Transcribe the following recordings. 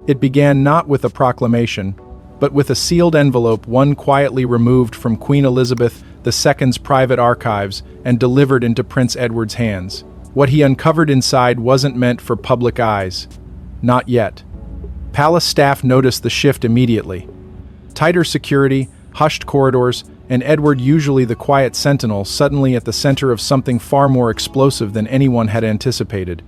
It began not with a proclamation, but with a sealed envelope one quietly removed from Queen Elizabeth II's private archives and delivered into Prince Edward's hands. What he uncovered inside wasn't meant for public eyes. Not yet. Palace staff noticed the shift immediately. Tighter security, hushed corridors, and Edward, usually the quiet sentinel, suddenly at the center of something far more explosive than anyone had anticipated.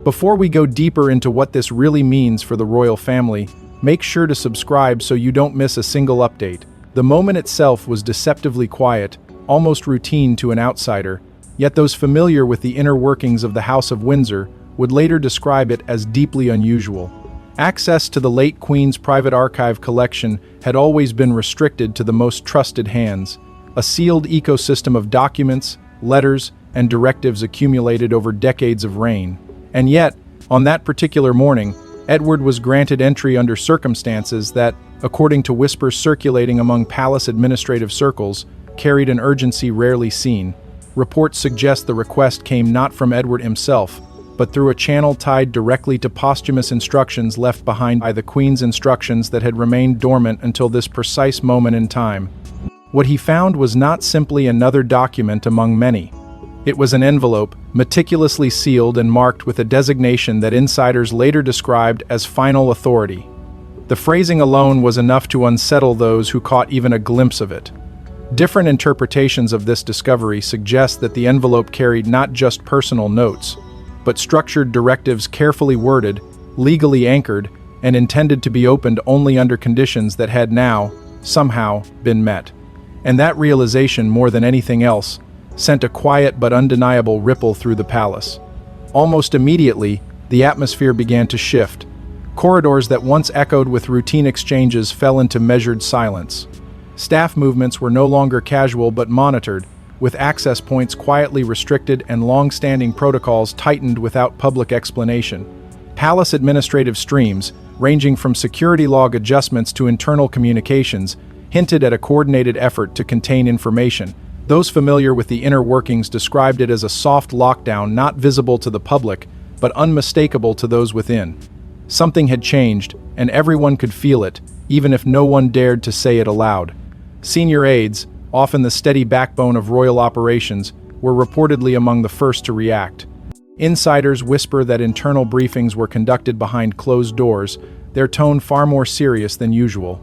Before we go deeper into what this really means for the royal family, make sure to subscribe so you don't miss a single update. The moment itself was deceptively quiet, almost routine to an outsider, yet those familiar with the inner workings of the House of Windsor would later describe it as deeply unusual. Access to the late Queen's private archive collection had always been restricted to the most trusted hands, a sealed ecosystem of documents, letters, and directives accumulated over decades of reign. And yet, on that particular morning, Edward was granted entry under circumstances that, according to whispers circulating among palace administrative circles, carried an urgency rarely seen. Reports suggest the request came not from Edward himself, but through a channel tied directly to posthumous instructions left behind by the Queen's instructions that had remained dormant until this precise moment in time. What he found was not simply another document among many. It was an envelope, meticulously sealed and marked with a designation that insiders later described as final authority. The phrasing alone was enough to unsettle those who caught even a glimpse of it. Different interpretations of this discovery suggest that the envelope carried not just personal notes, but structured directives carefully worded, legally anchored, and intended to be opened only under conditions that had now, somehow, been met. And that realization, more than anything else, sent a quiet but undeniable ripple through the palace. Almost immediately, the atmosphere began to shift. Corridors that once echoed with routine exchanges fell into measured silence. Staff movements were no longer casual but monitored, with access points quietly restricted and long-standing protocols tightened without public explanation. Palace administrative streams, ranging from security log adjustments to internal communications, hinted at a coordinated effort to contain information. Those familiar with the inner workings described it as a soft lockdown not visible to the public, but unmistakable to those within. Something had changed, and everyone could feel it, even if no one dared to say it aloud. Senior aides, often the steady backbone of royal operations, were reportedly among the first to react. Insiders whisper that internal briefings were conducted behind closed doors, their tone far more serious than usual.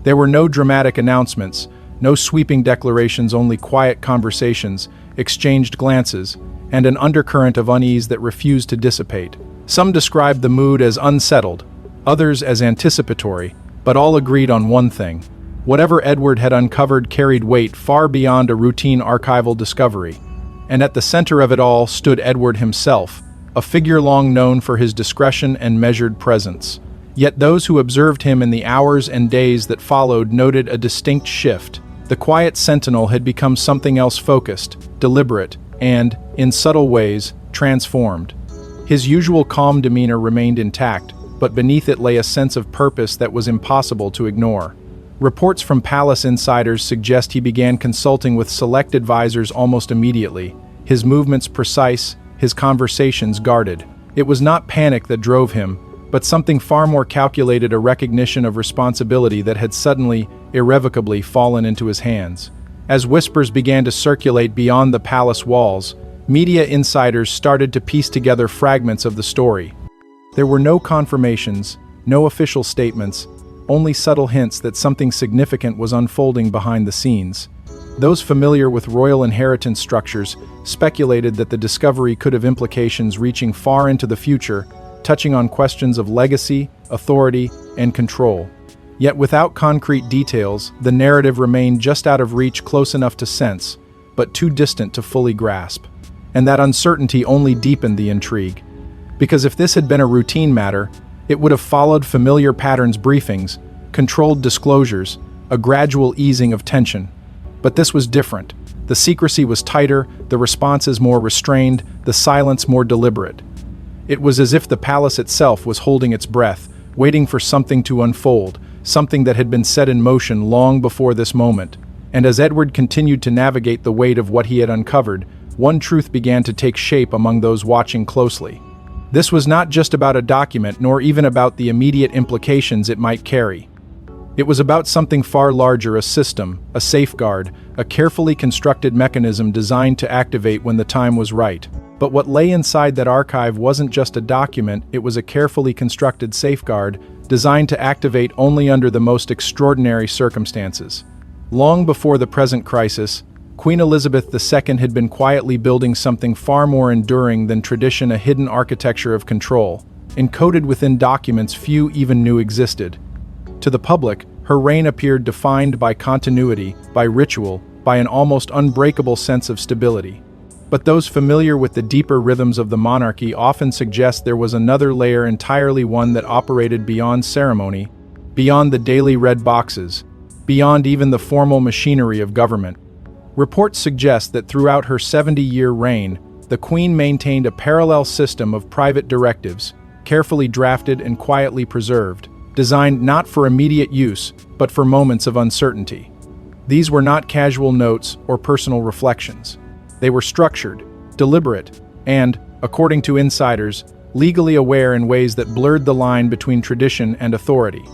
There were no dramatic announcements, no sweeping declarations, only quiet conversations, exchanged glances, and an undercurrent of unease that refused to dissipate. Some described the mood as unsettled, others as anticipatory, but all agreed on one thing. Whatever Edward had uncovered carried weight far beyond a routine archival discovery. And at the center of it all stood Edward himself, a figure long known for his discretion and measured presence. Yet those who observed him in the hours and days that followed noted a distinct shift. The quiet sentinel had become something else, focused, deliberate, and, in subtle ways, transformed. His usual calm demeanor remained intact, but beneath it lay a sense of purpose that was impossible to ignore. Reports from palace insiders suggest he began consulting with select advisors almost immediately, his movements precise, his conversations guarded. It was not panic that drove him, but something far more calculated, a recognition of responsibility that had suddenly, irrevocably fallen into his hands. As whispers began to circulate beyond the palace walls, media insiders started to piece together fragments of the story. There were no confirmations, no official statements, only subtle hints that something significant was unfolding behind the scenes. Those familiar with royal inheritance structures speculated that the discovery could have implications reaching far into the future, touching on questions of legacy, authority, and control. Yet without concrete details, the narrative remained just out of reach, close enough to sense, but too distant to fully grasp. And that uncertainty only deepened the intrigue. Because if this had been a routine matter, it would have followed familiar patterns: briefings, controlled disclosures, a gradual easing of tension. But this was different. The secrecy was tighter, the responses more restrained, the silence more deliberate. It was as if the palace itself was holding its breath, waiting for something to unfold, something that had been set in motion long before this moment. And as Edward continued to navigate the weight of what he had uncovered, one truth began to take shape among those watching closely. This was not just about a document, nor even about the immediate implications it might carry. It was about something far larger, a system, a safeguard, a carefully constructed mechanism designed to activate when the time was right. But what lay inside that archive wasn't just a document, it was a carefully constructed safeguard designed to activate only under the most extraordinary circumstances. Long before the present crisis, Queen Elizabeth II had been quietly building something far more enduring than tradition, a hidden architecture of control, encoded within documents few even knew existed. To the public, her reign appeared defined by continuity, by ritual, by an almost unbreakable sense of stability. But those familiar with the deeper rhythms of the monarchy often suggest there was another layer entirely, one that operated beyond ceremony, beyond the daily red boxes, beyond even the formal machinery of government. Reports suggest that throughout her 70-year reign, the Queen maintained a parallel system of private directives, carefully drafted and quietly preserved, designed not for immediate use, but for moments of uncertainty. These were not casual notes or personal reflections. They were structured, deliberate, and, according to insiders, legally aware in ways that blurred the line between tradition and authority.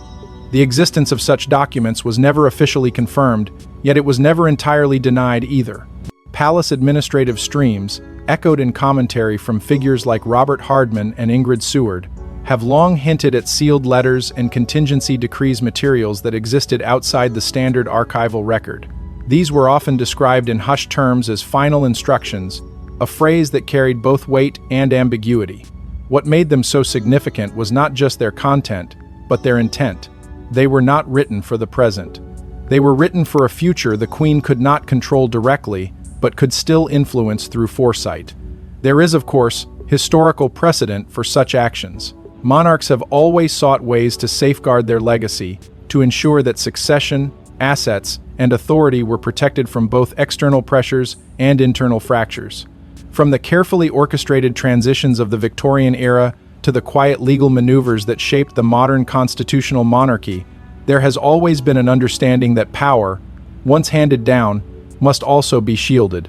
The existence of such documents was never officially confirmed, yet it was never entirely denied either. Palace administrative streams, echoed in commentary from figures like Robert Hardman and Ingrid Seward, have long hinted at sealed letters and contingency decrees, materials that existed outside the standard archival record. These were often described in hushed terms as final instructions, a phrase that carried both weight and ambiguity. What made them so significant was not just their content, but their intent. They were not written for the present. They were written for a future the Queen could not control directly, but could still influence through foresight. There is, of course, historical precedent for such actions. Monarchs have always sought ways to safeguard their legacy, to ensure that succession, assets, and authority were protected from both external pressures and internal fractures. From the carefully orchestrated transitions of the Victorian era to the quiet legal maneuvers that shaped the modern constitutional monarchy, there has always been an understanding that power, once handed down, must also be shielded.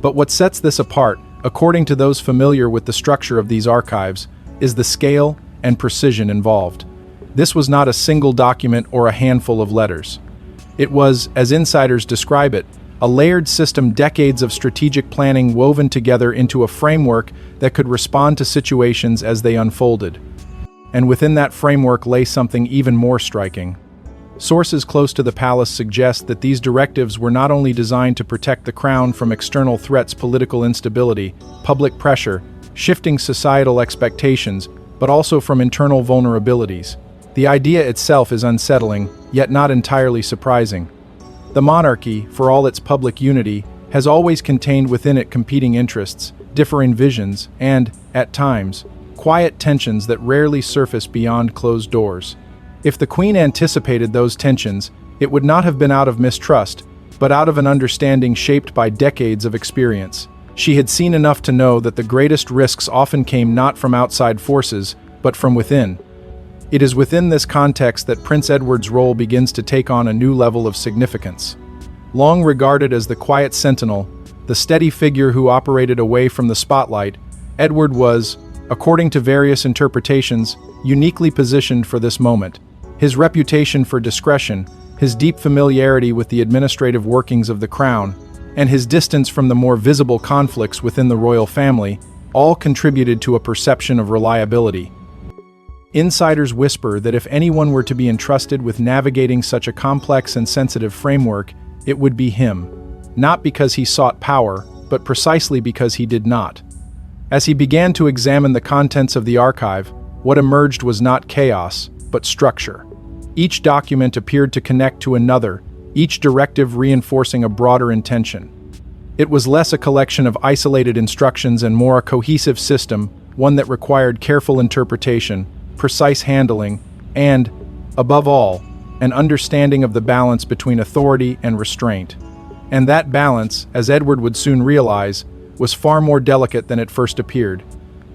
But what sets this apart, according to those familiar with the structure of these archives, is the scale and precision involved. This was not a single document or a handful of letters. It was, as insiders describe it, a layered system, decades of strategic planning woven together into a framework that could respond to situations as they unfolded. And within that framework lay something even more striking. Sources close to the palace suggest that these directives were not only designed to protect the crown from external threats, political instability, public pressure, shifting societal expectations, but also from internal vulnerabilities. The idea itself is unsettling, yet not entirely surprising. The monarchy, for all its public unity, has always contained within it competing interests, differing visions, and, at times, quiet tensions that rarely surface beyond closed doors. If the Queen anticipated those tensions, it would not have been out of mistrust, but out of an understanding shaped by decades of experience. She had seen enough to know that the greatest risks often came not from outside forces, but from within. It is within this context that Prince Edward's role begins to take on a new level of significance. Long regarded as the quiet sentinel, the steady figure who operated away from the spotlight, Edward was, according to various interpretations, uniquely positioned for this moment. His reputation for discretion, his deep familiarity with the administrative workings of the crown, and his distance from the more visible conflicts within the royal family all contributed to a perception of reliability. Insiders whisper that if anyone were to be entrusted with navigating such a complex and sensitive framework, it would be him, not because he sought power, but precisely because he did not. As he began to examine the contents of the archive, what emerged was not chaos, but structure. Each document appeared to connect to another, each directive reinforcing a broader intention. It was less a collection of isolated instructions and more a cohesive system, one that required careful interpretation, precise handling, and, above all, an understanding of the balance between authority and restraint. And that balance, as Edward would soon realize, was far more delicate than it first appeared,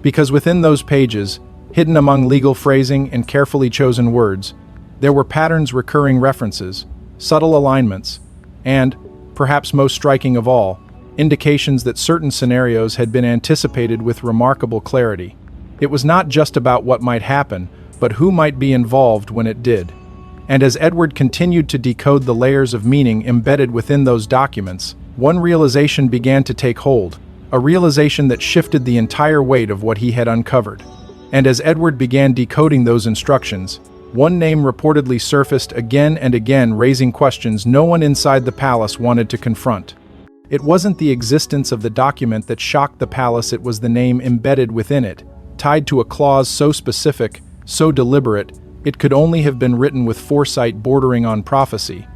because within those pages, hidden among legal phrasing and carefully chosen words, there were patterns, recurring references, subtle alignments, and, perhaps most striking of all, indications that certain scenarios had been anticipated with remarkable clarity. It was not just about what might happen, but who might be involved when it did. And as Edward continued to decode the layers of meaning embedded within those documents, one realization began to take hold, a realization that shifted the entire weight of what he had uncovered. And as Edward began decoding those instructions, one name reportedly surfaced again and again, raising questions no one inside the palace wanted to confront. It wasn't the existence of the document that shocked the palace, it was the name embedded within it, tied to a clause so specific, so deliberate, it could only have been written with foresight bordering on prophecy.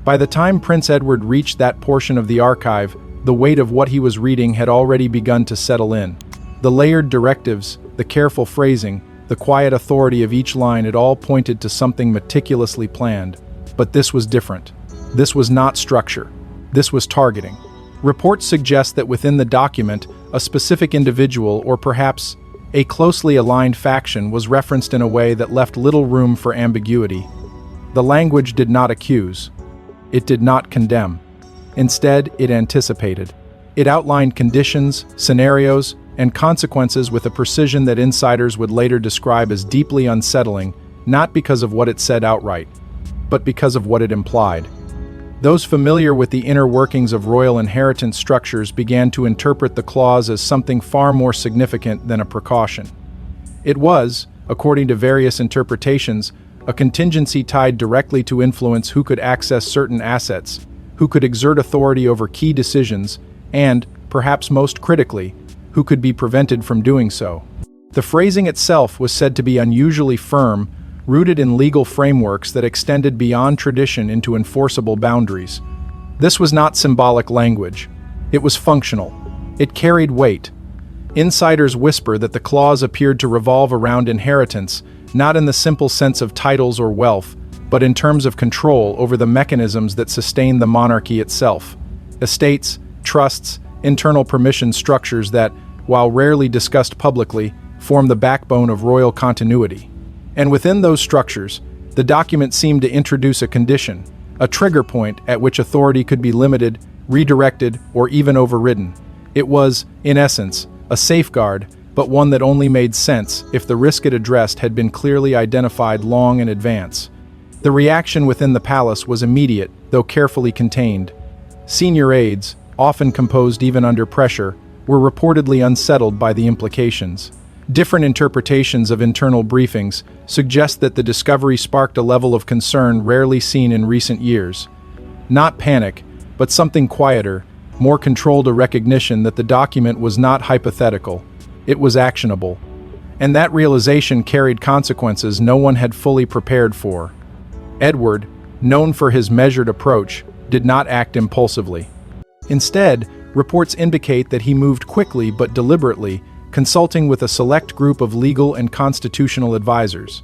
By the time Prince Edward reached that portion of the archive, the weight of what he was reading had already begun to settle in. The layered directives, the careful phrasing, the quiet authority of each line, it all pointed to something meticulously planned. But this was different. This was not structure. This was targeting. Reports suggest that within the document, a specific individual, or perhaps a closely aligned faction, was referenced in a way that left little room for ambiguity. The language did not accuse. It did not condemn. Instead, it anticipated. It outlined conditions, scenarios, and consequences with a precision that insiders would later describe as deeply unsettling, not because of what it said outright, but because of what it implied. Those familiar with the inner workings of royal inheritance structures began to interpret the clause as something far more significant than a precaution. It was, according to various interpretations, a contingency tied directly to influence who could access certain assets, who could exert authority over key decisions, and, perhaps most critically, who could be prevented from doing so. The phrasing itself was said to be unusually firm, rooted in legal frameworks that extended beyond tradition into enforceable boundaries. This was not symbolic language. It was functional. It carried weight. Insiders whisper that the clause appeared to revolve around inheritance, not in the simple sense of titles or wealth, but in terms of control over the mechanisms that sustain the monarchy itself. Estates, trusts, internal permission structures that, while rarely discussed publicly, form the backbone of royal continuity. And within those structures, the document seemed to introduce a condition, a trigger point at which authority could be limited, redirected, or even overridden. It was, in essence, a safeguard, but one that only made sense if the risk it addressed had been clearly identified long in advance. The reaction within the palace was immediate, though carefully contained. Senior aides, often composed even under pressure, were reportedly unsettled by the implications. Different interpretations of internal briefings suggest that the discovery sparked a level of concern rarely seen in recent years. Not panic, but something quieter, more controlled, a recognition that the document was not hypothetical. It was actionable. And that realization carried consequences no one had fully prepared for. Edward, known for his measured approach, did not act impulsively. Instead, reports indicate that he moved quickly but deliberately, consulting with a select group of legal and constitutional advisors.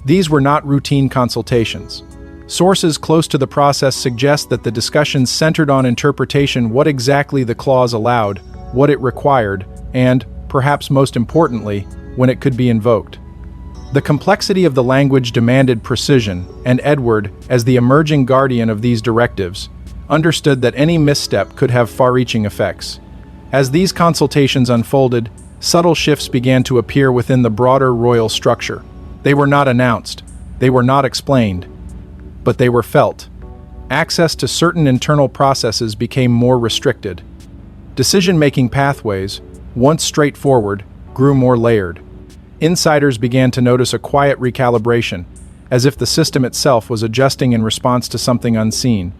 These were not routine consultations. Sources close to the process suggest that the discussions centered on interpretation, what exactly the clause allowed, what it required, and, perhaps most importantly, when it could be invoked. The complexity of the language demanded precision, and Edward, as the emerging guardian of these directives, understood that any misstep could have far-reaching effects. As these consultations unfolded, subtle shifts began to appear within the broader royal structure. They were not announced, they were not explained, but they were felt. Access to certain internal processes became more restricted. Decision-making pathways, once straightforward, grew more layered. Insiders began to notice a quiet recalibration, as if the system itself was adjusting in response to something unseen.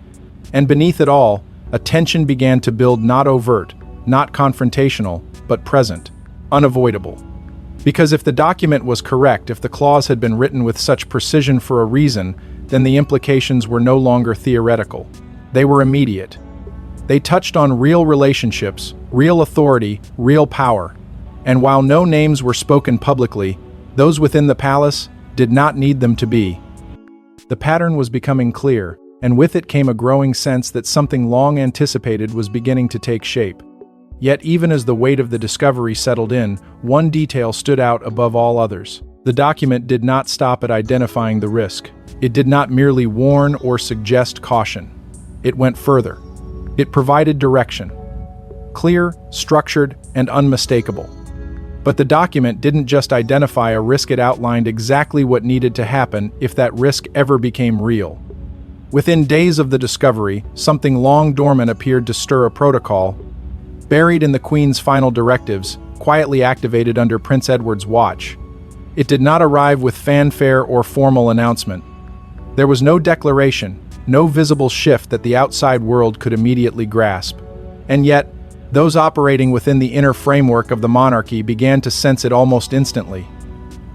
And beneath it all, a tension began to build, not overt, not confrontational, but present. Unavoidable. Because if the document was correct, if the clause had been written with such precision for a reason, then the implications were no longer theoretical. They were immediate. They touched on real relationships, real authority, real power. And while no names were spoken publicly, those within the palace did not need them to be. The pattern was becoming clear, and with it came a growing sense that something long anticipated was beginning to take shape. Yet even as the weight of the discovery settled in, one detail stood out above all others. The document did not stop at identifying the risk. It did not merely warn or suggest caution. It went further. It provided direction. Clear, structured, and unmistakable. But the document didn't just identify a risk, it outlined exactly what needed to happen if that risk ever became real. Within days of the discovery, something long dormant appeared to stir a protocol, buried in the Queen's final directives, quietly activated under Prince Edward's watch. It did not arrive with fanfare or formal announcement. There was no declaration, no visible shift that the outside world could immediately grasp. And yet, those operating within the inner framework of the monarchy began to sense it almost instantly.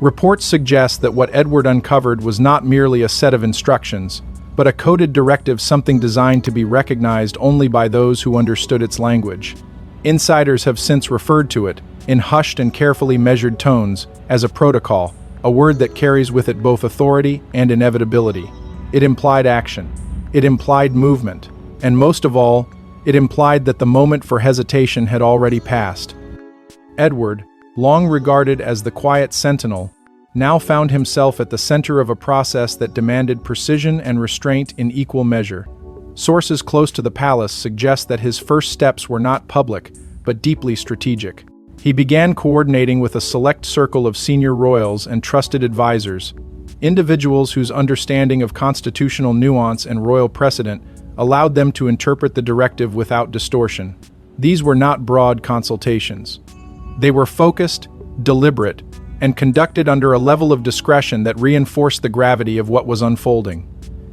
Reports suggest that what Edward uncovered was not merely a set of instructions, but a coded directive, something designed to be recognized only by those who understood its language. Insiders have since referred to it, in hushed and carefully measured tones, as a protocol, a word that carries with it both authority and inevitability. It implied action. It implied movement. And most of all, it implied that the moment for hesitation had already passed. Edward, long regarded as the quiet sentinel, now found himself at the center of a process that demanded precision and restraint in equal measure. Sources close to the palace suggest that his first steps were not public, but deeply strategic. He began coordinating with a select circle of senior royals and trusted advisors, individuals whose understanding of constitutional nuance and royal precedent allowed them to interpret the directive without distortion. These were not broad consultations. They were focused, deliberate, and conducted under a level of discretion that reinforced the gravity of what was unfolding.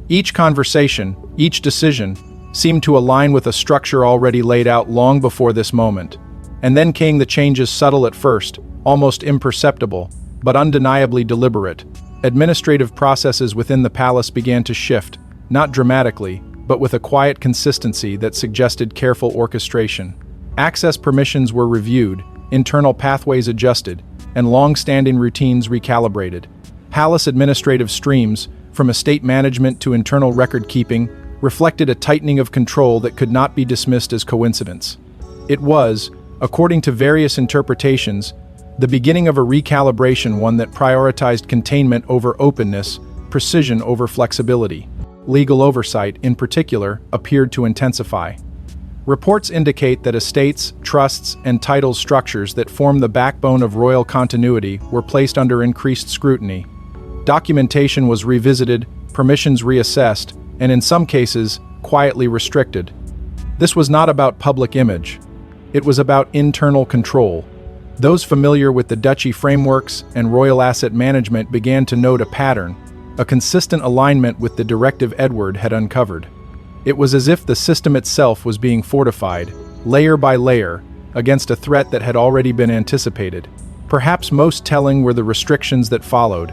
Each conversation, each decision, seemed to align with a structure already laid out long before this moment. And then came the changes, subtle at first, almost imperceptible, but undeniably deliberate. Administrative processes within the palace began to shift, not dramatically, but with a quiet consistency that suggested careful orchestration. Access permissions were reviewed, internal pathways adjusted, and long-standing routines recalibrated. Palace administrative streams, from estate management to internal record-keeping, reflected a tightening of control that could not be dismissed as coincidence. It was, according to various interpretations, the beginning of a recalibration, one that prioritized containment over openness, precision over flexibility. Legal oversight, in particular, appeared to intensify. Reports indicate that estates, trusts, and title structures that form the backbone of royal continuity were placed under increased scrutiny. Documentation was revisited, permissions reassessed, and in some cases, quietly restricted. This was not about public image. It was about internal control. Those familiar with the duchy frameworks and royal asset management began to note a pattern, a consistent alignment with the directive Edward had uncovered. It was as if the system itself was being fortified, layer by layer, against a threat that had already been anticipated. Perhaps most telling were the restrictions that followed.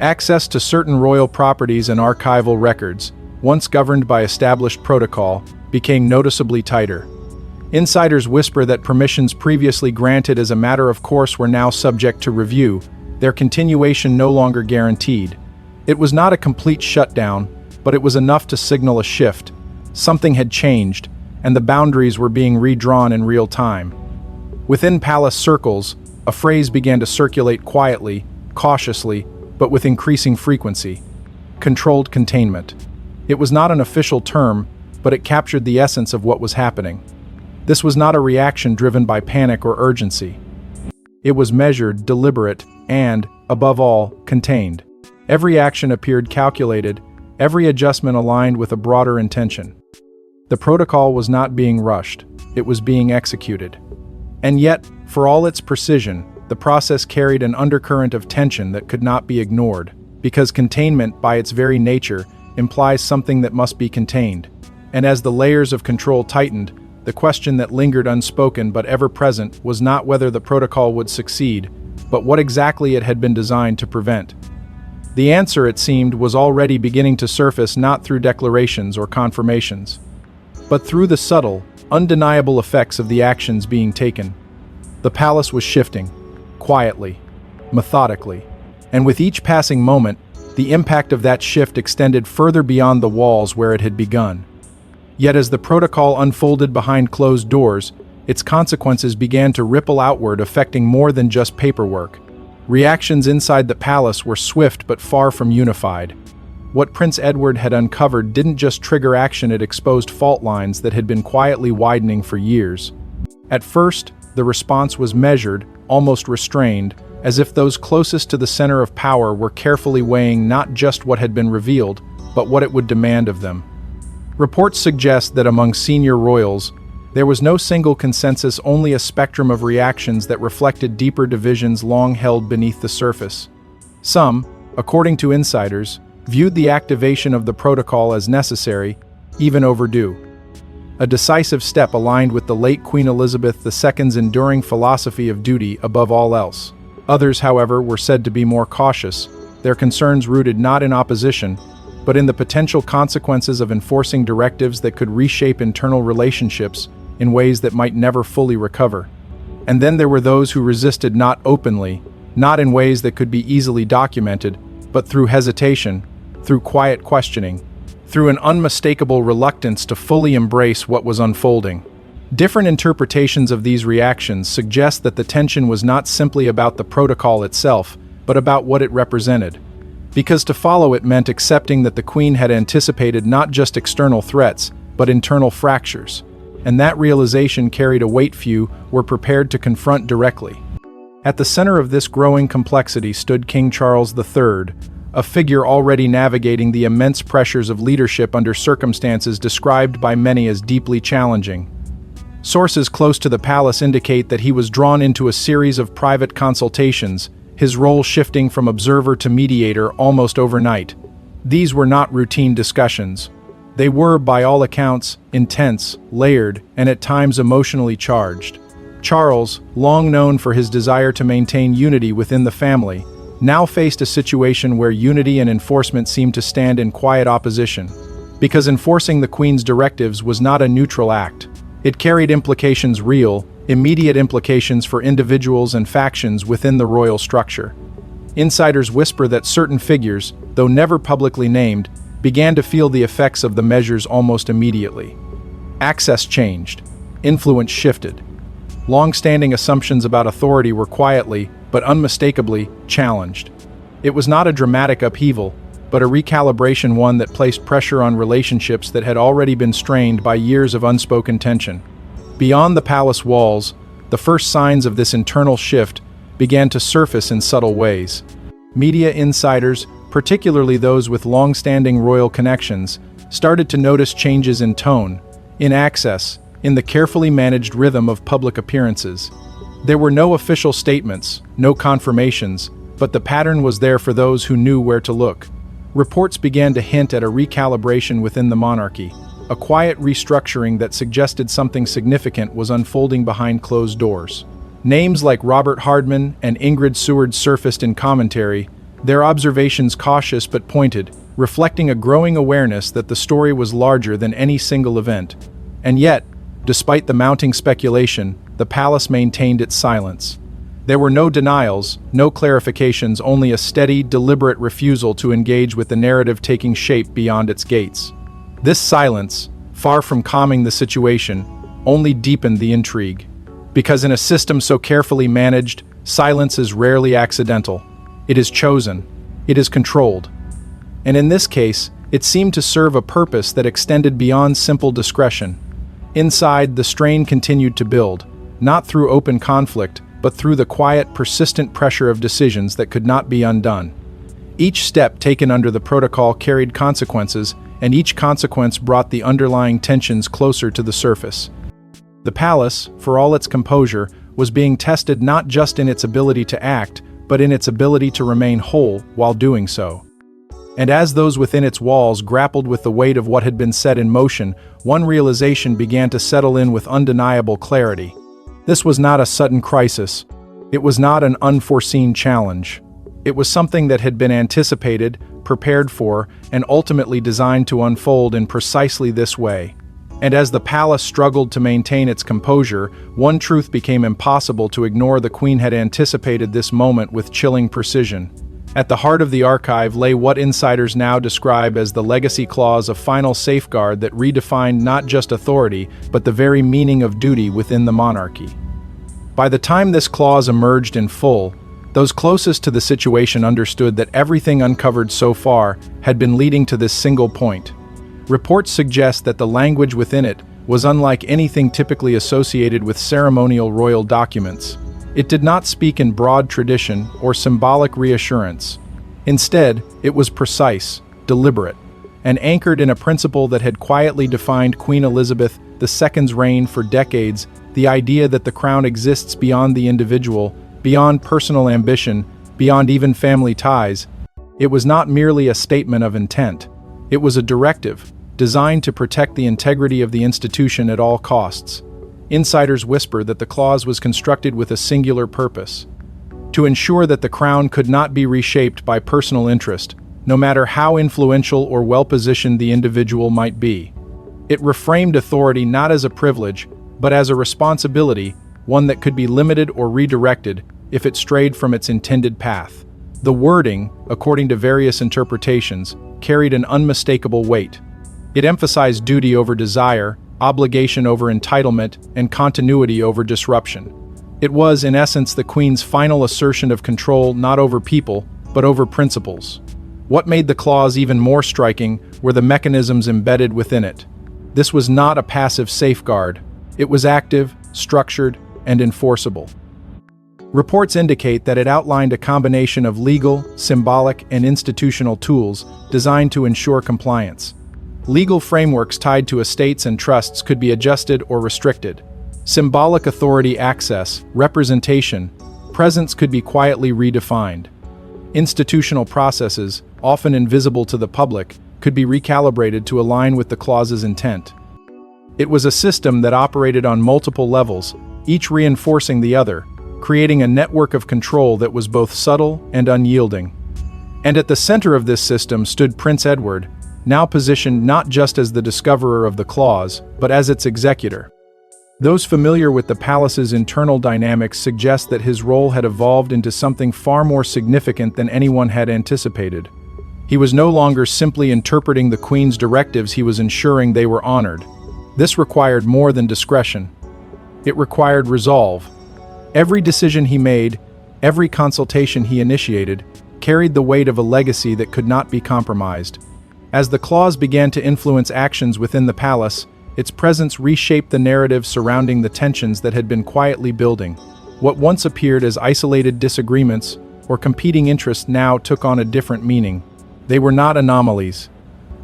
Access to certain royal properties and archival records, once governed by established protocol, became noticeably tighter. Insiders whisper that permissions previously granted as a matter of course were now subject to review, their continuation no longer guaranteed. It was not a complete shutdown, but it was enough to signal a shift. Something had changed, and the boundaries were being redrawn in real time. Within palace circles, a phrase began to circulate quietly, cautiously, but with increasing frequency: controlled containment. It was not an official term, but it captured the essence of what was happening. This was not a reaction driven by panic or urgency. It was measured, deliberate, and, above all, contained. Every action appeared calculated, every adjustment aligned with a broader intention. The protocol was not being rushed, it was being executed. And yet, for all its precision, the process carried an undercurrent of tension that could not be ignored, because containment, by its very nature, implies something that must be contained. And as the layers of control tightened, the question that lingered unspoken but ever present was not whether the protocol would succeed, but what exactly it had been designed to prevent. The answer, it seemed, was already beginning to surface, not through declarations or confirmations, but through the subtle, undeniable effects of the actions being taken. The palace was shifting, quietly, methodically, and with each passing moment, the impact of that shift extended further beyond the walls where it had begun. Yet as the protocol unfolded behind closed doors, its consequences began to ripple outward, affecting more than just paperwork. Reactions inside the palace were swift but far from unified. What Prince Edward had uncovered didn't just trigger action, it exposed fault lines that had been quietly widening for years. At first, the response was measured, almost restrained, as if those closest to the center of power were carefully weighing not just what had been revealed, but what it would demand of them. Reports suggest that among senior royals, there was no single consensus, only a spectrum of reactions that reflected deeper divisions long held beneath the surface. Some, according to insiders, viewed the activation of the protocol as necessary, even overdue. A decisive step aligned with the late Queen Elizabeth II's enduring philosophy of duty above all else. Others, however, were said to be more cautious, their concerns rooted not in opposition, but in the potential consequences of enforcing directives that could reshape internal relationships in ways that might never fully recover. And then there were those who resisted not openly, not in ways that could be easily documented, but through hesitation, through quiet questioning, through an unmistakable reluctance to fully embrace what was unfolding. Different interpretations of these reactions suggest that the tension was not simply about the protocol itself, but about what it represented. Because to follow it meant accepting that the Queen had anticipated not just external threats, but internal fractures. And that realization carried a weight few were prepared to confront directly. At the center of this growing complexity stood King Charles III, a figure already navigating the immense pressures of leadership under circumstances described by many as deeply challenging. Sources close to the palace indicate that he was drawn into a series of private consultations, his role shifting from observer to mediator almost overnight. These were not routine discussions. They were, by all accounts, intense, layered, and at times emotionally charged. Charles, long known for his desire to maintain unity within the family, now faced a situation where unity and enforcement seemed to stand in quiet opposition. Because enforcing the Queen's directives was not a neutral act. It carried implications, real, immediate implications for individuals and factions within the royal structure. Insiders whisper that certain figures, though never publicly named, began to feel the effects of the measures almost immediately. Access changed. Influence shifted. Long-standing assumptions about authority were quietly, but unmistakably, challenged. It was not a dramatic upheaval, but a recalibration, one that placed pressure on relationships that had already been strained by years of unspoken tension. Beyond the palace walls, the first signs of this internal shift began to surface in subtle ways. Media insiders, particularly those with long-standing royal connections, started to notice changes in tone, in access, in the carefully managed rhythm of public appearances. There were no official statements, no confirmations, but the pattern was there for those who knew where to look. Reports began to hint at a recalibration within the monarchy, a quiet restructuring that suggested something significant was unfolding behind closed doors. Names like Robert Hardman and Ingrid Seward surfaced in commentary, their observations cautious but pointed, reflecting a growing awareness that the story was larger than any single event. And yet, despite the mounting speculation, the palace maintained its silence. There were no denials, no clarifications, only a steady, deliberate refusal to engage with the narrative taking shape beyond its gates. This silence, far from calming the situation, only deepened the intrigue. Because in a system so carefully managed, silence is rarely accidental. It is chosen. It is controlled. And in this case, it seemed to serve a purpose that extended beyond simple discretion. Inside, the strain continued to build, not through open conflict, but through the quiet, persistent pressure of decisions that could not be undone. Each step taken under the protocol carried consequences, and each consequence brought the underlying tensions closer to the surface. The palace, for all its composure, was being tested not just in its ability to act, but in its ability to remain whole while doing so. And as those within its walls grappled with the weight of what had been set in motion, one realization began to settle in with undeniable clarity. This was not a sudden crisis. It was not an unforeseen challenge. It was something that had been anticipated, prepared for, and ultimately designed to unfold in precisely this way. And as the palace struggled to maintain its composure, one truth became impossible to ignore: the Queen had anticipated this moment with chilling precision. At the heart of the archive lay what insiders now describe as the legacy clause, a final safeguard that redefined not just authority, but the very meaning of duty within the monarchy. By the time this clause emerged in full, those closest to the situation understood that everything uncovered so far had been leading to this single point. Reports suggest that the language within it was unlike anything typically associated with ceremonial royal documents. It did not speak in broad tradition or symbolic reassurance. Instead, it was precise, deliberate, and anchored in a principle that had quietly defined Queen Elizabeth II's reign for decades: the idea that the crown exists beyond the individual, beyond personal ambition, beyond even family ties. It was not merely a statement of intent. It was a directive, designed to protect the integrity of the institution at all costs. Insiders whisper that the clause was constructed with a singular purpose: to ensure that the crown could not be reshaped by personal interest, no matter how influential or well-positioned the individual might be. It reframed authority not as a privilege, but as a responsibility, one that could be limited or redirected if it strayed from its intended path. The wording, according to various interpretations, carried an unmistakable weight. It emphasized duty over desire, obligation over entitlement, and continuity over disruption. It was, in essence, the Queen's final assertion of control not over people, but over principles. What made the clause even more striking were the mechanisms embedded within it. This was not a passive safeguard. It was active, structured, and enforceable. Reports indicate that it outlined a combination of legal, symbolic, and institutional tools designed to ensure compliance. Legal frameworks tied to estates and trusts could be adjusted or restricted. Symbolic authority access, representation, presence could be quietly redefined. Institutional processes, often invisible to the public, could be recalibrated to align with the clause's intent. It was a system that operated on multiple levels, each reinforcing the other, creating a network of control that was both subtle and unyielding. And at the center of this system stood Prince Edward, now positioned not just as the discoverer of the clause, but as its executor. Those familiar with the palace's internal dynamics suggest that his role had evolved into something far more significant than anyone had anticipated. He was no longer simply interpreting the Queen's directives, he was ensuring they were honored. This required more than discretion. It required resolve. Every decision he made, every consultation he initiated, carried the weight of a legacy that could not be compromised. As the clause began to influence actions within the palace, its presence reshaped the narrative surrounding the tensions that had been quietly building. What once appeared as isolated disagreements or competing interests now took on a different meaning. They were not anomalies.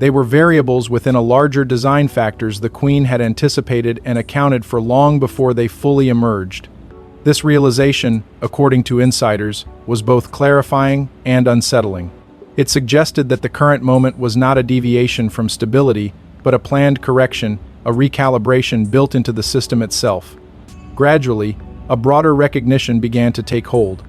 They were variables within a larger design factors the Queen had anticipated and accounted for long before they fully emerged. This realization, according to insiders, was both clarifying and unsettling. It suggested that the current moment was not a deviation from stability, but a planned correction, a recalibration built into the system itself. Gradually, a broader recognition began to take hold.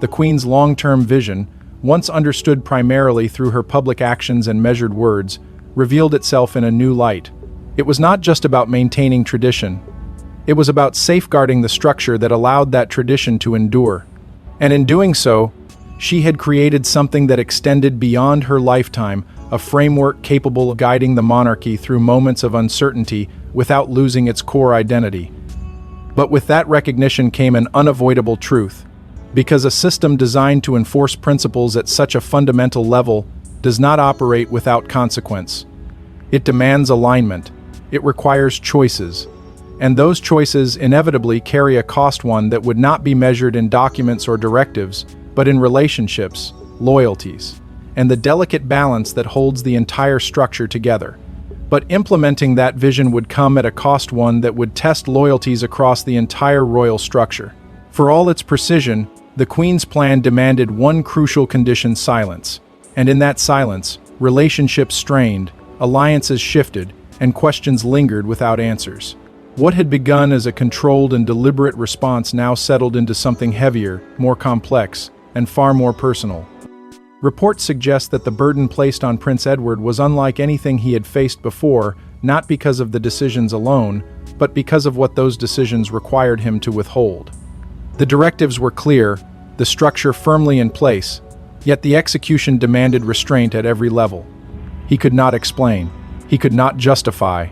The Queen's long-term vision, once understood primarily through her public actions and measured words, revealed itself in a new light. It was not just about maintaining tradition. It was about safeguarding the structure that allowed that tradition to endure. And in doing so, she had created something that extended beyond her lifetime, a framework capable of guiding the monarchy through moments of uncertainty without losing its core identity. But with that recognition came an unavoidable truth. Because a system designed to enforce principles at such a fundamental level does not operate without consequence. It demands alignment. It requires choices. And those choices inevitably carry a cost, one that would not be measured in documents or directives, but in relationships, loyalties, and the delicate balance that holds the entire structure together. But implementing that vision would come at a cost, one that would test loyalties across the entire royal structure. For all its precision, the Queen's plan demanded one crucial condition: silence. And in that silence, relationships strained, alliances shifted, and questions lingered without answers. What had begun as a controlled and deliberate response now settled into something heavier, more complex, and far more personal. Reports suggest that the burden placed on Prince Edward was unlike anything he had faced before, not because of the decisions alone, but because of what those decisions required him to withhold. The directives were clear, the structure firmly in place, yet the execution demanded restraint at every level. He could not explain. He could not justify.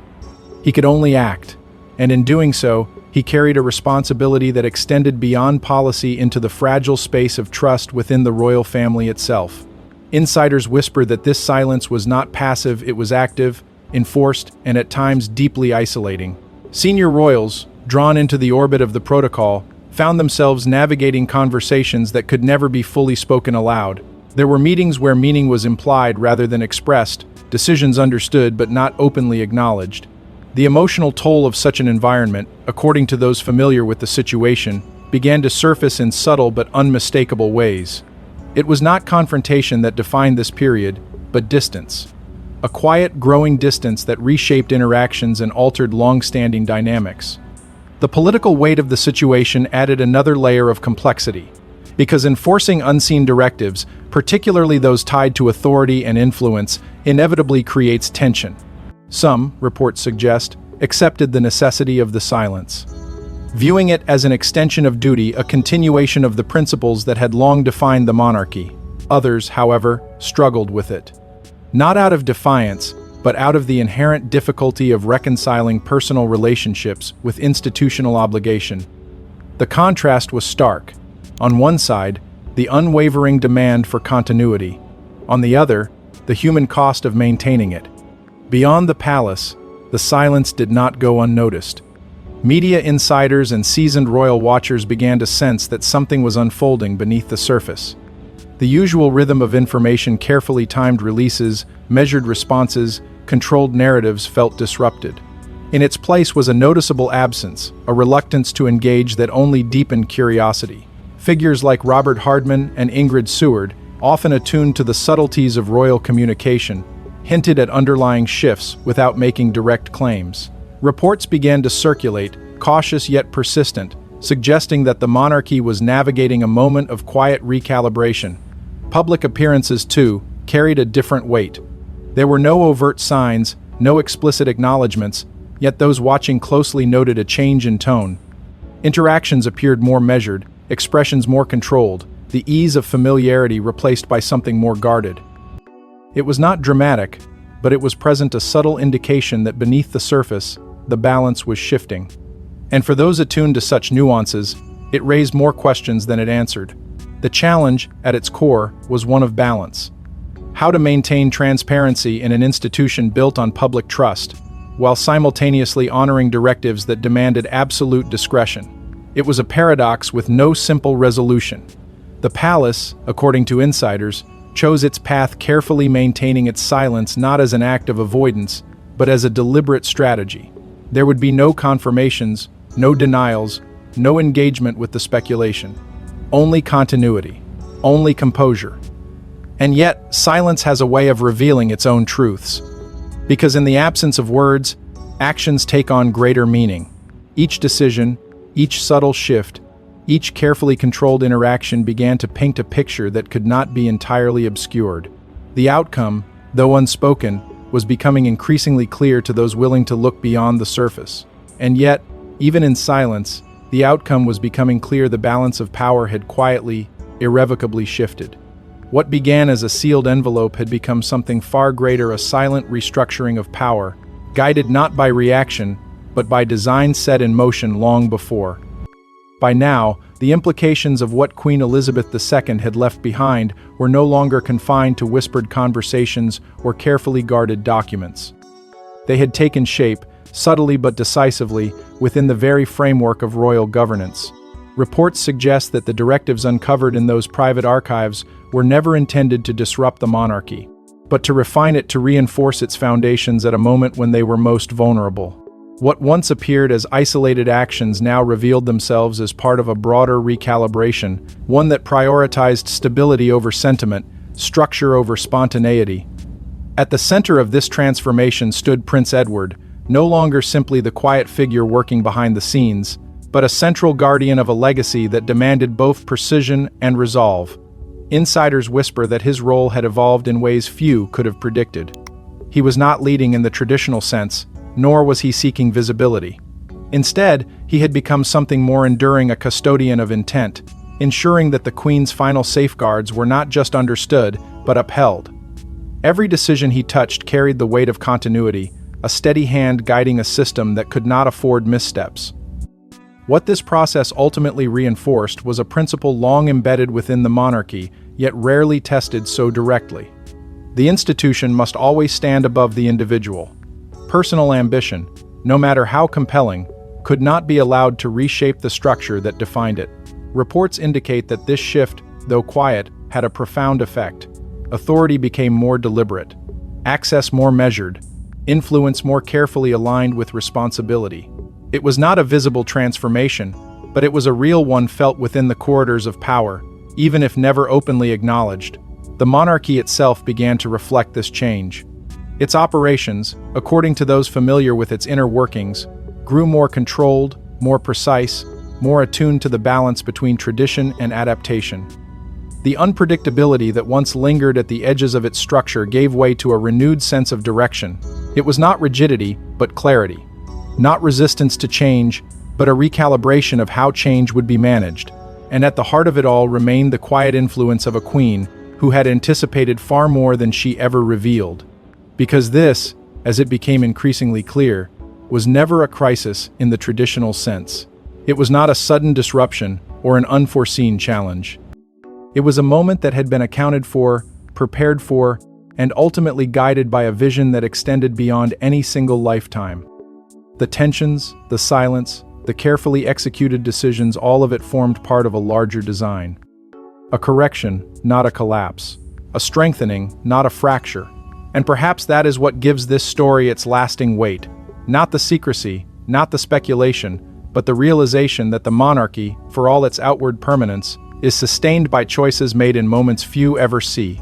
He could only act. And in doing so, he carried a responsibility that extended beyond policy into the fragile space of trust within the royal family itself. Insiders whisper that this silence was not passive, it was active, enforced, and at times deeply isolating. Senior royals, drawn into the orbit of the protocol, found themselves navigating conversations that could never be fully spoken aloud. There were meetings where meaning was implied rather than expressed, decisions understood but not openly acknowledged. The emotional toll of such an environment, according to those familiar with the situation, began to surface in subtle but unmistakable ways. It was not confrontation that defined this period, but distance. A quiet, growing distance that reshaped interactions and altered long-standing dynamics. The political weight of the situation added another layer of complexity, because enforcing unseen directives, particularly those tied to authority and influence, inevitably creates tension. Some, reports suggest, accepted the necessity of the silence, viewing it as an extension of duty, a continuation of the principles that had long defined the monarchy. Others, however, struggled with it. Not out of defiance, but out of the inherent difficulty of reconciling personal relationships with institutional obligation. The contrast was stark. On one side, the unwavering demand for continuity. On the other, the human cost of maintaining it. Beyond the palace, the silence did not go unnoticed. Media insiders and seasoned royal watchers began to sense that something was unfolding beneath the surface. The usual rhythm of information, carefully timed releases, measured responses, controlled narratives felt disrupted. In its place was a noticeable absence, a reluctance to engage that only deepened curiosity. Figures like Robert Hardman and Ingrid Seward, often attuned to the subtleties of royal communication, hinted at underlying shifts without making direct claims. Reports began to circulate, cautious yet persistent, suggesting that the monarchy was navigating a moment of quiet recalibration. Public appearances, too, carried a different weight. There were no overt signs, no explicit acknowledgments, yet those watching closely noted a change in tone. Interactions appeared more measured, expressions more controlled, the ease of familiarity replaced by something more guarded. It was not dramatic, but it was present, a subtle indication that beneath the surface, the balance was shifting. And for those attuned to such nuances, it raised more questions than it answered. The challenge, at its core, was one of balance. How to maintain transparency in an institution built on public trust, while simultaneously honoring directives that demanded absolute discretion. It was a paradox with no simple resolution. The palace, according to insiders, chose its path, carefully maintaining its silence not as an act of avoidance, but as a deliberate strategy. There would be no confirmations, no denials, no engagement with the speculation. Only continuity, only composure. And yet, silence has a way of revealing its own truths. Because in the absence of words, actions take on greater meaning. Each decision, each subtle shift, each carefully controlled interaction began to paint a picture that could not be entirely obscured. The outcome, though unspoken, was becoming increasingly clear to those willing to look beyond the surface. And yet, even in silence, the outcome was becoming clear. The balance of power had quietly, irrevocably shifted. What began as a sealed envelope had become something far greater, a silent restructuring of power, guided not by reaction, but by design set in motion long before. By now, the implications of what Queen Elizabeth II had left behind were no longer confined to whispered conversations or carefully guarded documents. They had taken shape, subtly but decisively, within the very framework of royal governance. Reports suggest that the directives uncovered in those private archives were never intended to disrupt the monarchy, but to refine it, to reinforce its foundations at a moment when they were most vulnerable. What once appeared as isolated actions now revealed themselves as part of a broader recalibration, one that prioritized stability over sentiment, structure over spontaneity. At the center of this transformation stood Prince Edward, no longer simply the quiet figure working behind the scenes, but a central guardian of a legacy that demanded both precision and resolve. Insiders whisper that his role had evolved in ways few could have predicted. He was not leading in the traditional sense, nor was he seeking visibility. Instead, he had become something more enduring, a custodian of intent, ensuring that the Queen's final safeguards were not just understood, but upheld. Every decision he touched carried the weight of continuity, a steady hand guiding a system that could not afford missteps. What this process ultimately reinforced was a principle long embedded within the monarchy, yet rarely tested so directly. The institution must always stand above the individual. Personal ambition, no matter how compelling, could not be allowed to reshape the structure that defined it. Reports indicate that this shift, though quiet, had a profound effect. Authority became more deliberate, access more measured, influence more carefully aligned with responsibility. It was not a visible transformation, but it was a real one felt within the corridors of power, even if never openly acknowledged. The monarchy itself began to reflect this change. Its operations, according to those familiar with its inner workings, grew more controlled, more precise, more attuned to the balance between tradition and adaptation. The unpredictability that once lingered at the edges of its structure gave way to a renewed sense of direction. It was not rigidity, but clarity. Not resistance to change, but a recalibration of how change would be managed. And at the heart of it all remained the quiet influence of a queen who had anticipated far more than she ever revealed. Because this, as it became increasingly clear, was never a crisis in the traditional sense. It was not a sudden disruption or an unforeseen challenge. It was a moment that had been accounted for, prepared for, and ultimately guided by a vision that extended beyond any single lifetime. The tensions, the silence, the carefully executed decisions, all of it formed part of a larger design. A correction, not a collapse. A strengthening, not a fracture. And perhaps that is what gives this story its lasting weight. Not the secrecy, not the speculation, but the realization that the monarchy, for all its outward permanence, is sustained by choices made in moments few ever see.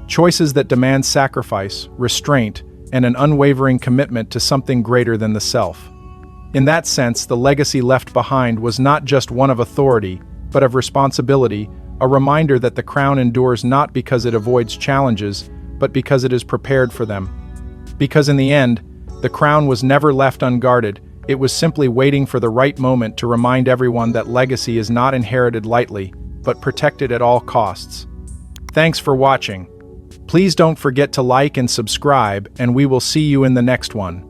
Choices that demand sacrifice, restraint, and an unwavering commitment to something greater than the self. In that sense, the legacy left behind was not just one of authority, but of responsibility, a reminder that the crown endures not because it avoids challenges, but because it is prepared for them. Because in the end, the crown was never left unguarded, it was simply waiting for the right moment to remind everyone that legacy is not inherited lightly, but protected at all costs. Thanks for watching. Please don't forget to like and subscribe, and we will see you in the next one.